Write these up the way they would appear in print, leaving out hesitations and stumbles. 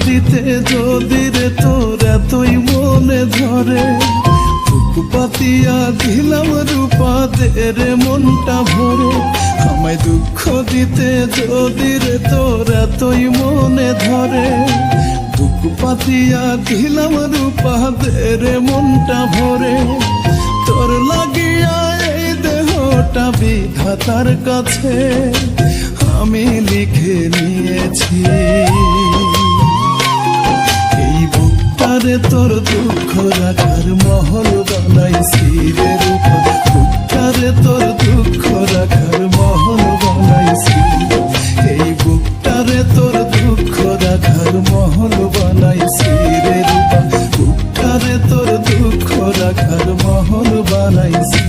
দিতে যদি রে তোর এতই মনে ধরে, বুক পাতিয়া দিলাম রূপা দে রে মনটা ভরে। আমায় দুঃখ দিতে যদি রে তোর এতই মনে ধরে, বুক পাতিয়া দিলাম রূপা দে রে মনটা ভরে। তোর লাগিয়া এই দেহটা বিধাতার কাছে আমি লিখে নিয়েছি। এই বুকটারে তোর দুঃখ রাখার মহল বানাইছি রে রূপা, বুকটারে তোর দুঃখ রাখার মহল বানাইছি। এই বুকটারে তোর দুঃখ রাখার মহল বানাইছি রে রূপা, বুকটারে তোর দুঃখ রাখার মহল বানাইছি।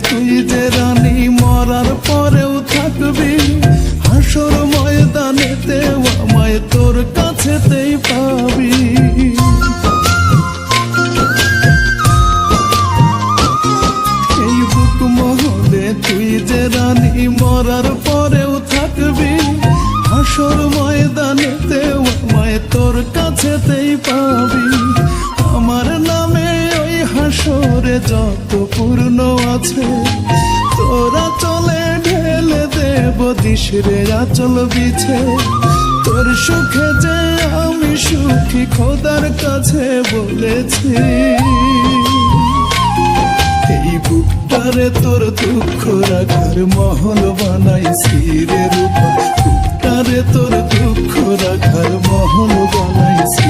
তুই যে রানী মরার পরেও থাকবি, হাসর ময়দানেতে আমায় তোর কাছেতেই পাবি। এই বুক মহলে তুই যে রানী মরার পরেও থাকবি, হাসর ময়দানেতে আমায় তোর কাছেতেই পাবি। আমার নামে ওই হাসরে যত পূর্ণ আছে, তোরা চলে ঢেলে দেব দিশরে আচল বিছে। তোর সুখে যে আমি সুখী খোদার কাছে বলেছি। এই বুকটারে তোর দুঃখ রাখার মহল বানাইছি রে রূপা, বুকটারে তোর দুঃখ রাখার মহল বানাইছি।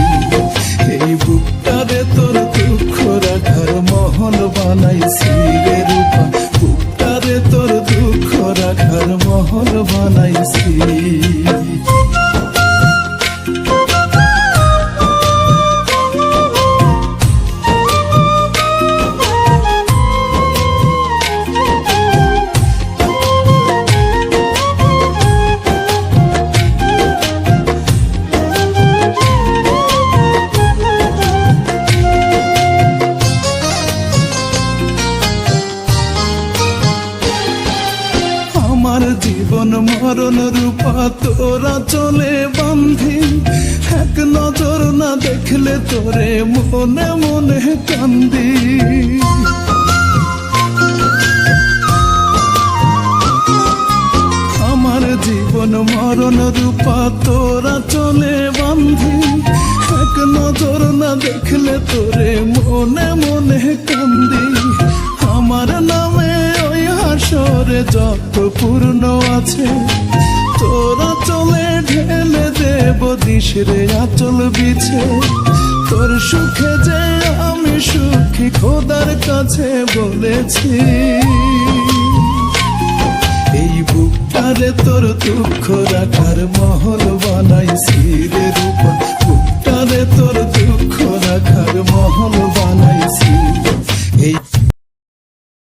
এই বুকটারে তোর দুঃখ রাখার মহল বানাইছি রে রূপা, বুকটারে তোর দুঃখ রাখার মহল বানাইছি। আমার জীবন মরণ রূপা তোরা চলে বান্ধি, এক নজর না দেখলে তোরে মনে মনে কান্দি। আমার জীবন মরণ রূপা তোরা চলে বান্ধি, এক নজর না দেখলে তোরে মনে মনে কান্দি। আমার নামে ওই হাসরে যত পূর্ণ আছে, তোরা চলে ঢেলে দেব দিশরে আচল বিছে। তোর সুখে যে আমি সুখী খোদার কাছে বলেছি। এই বুকটারে তোর দুঃখ রাখার মহল বানাইছি রে রূপা, বুকটারে তোর দুঃখ রাখার মহল বানাইছি। এই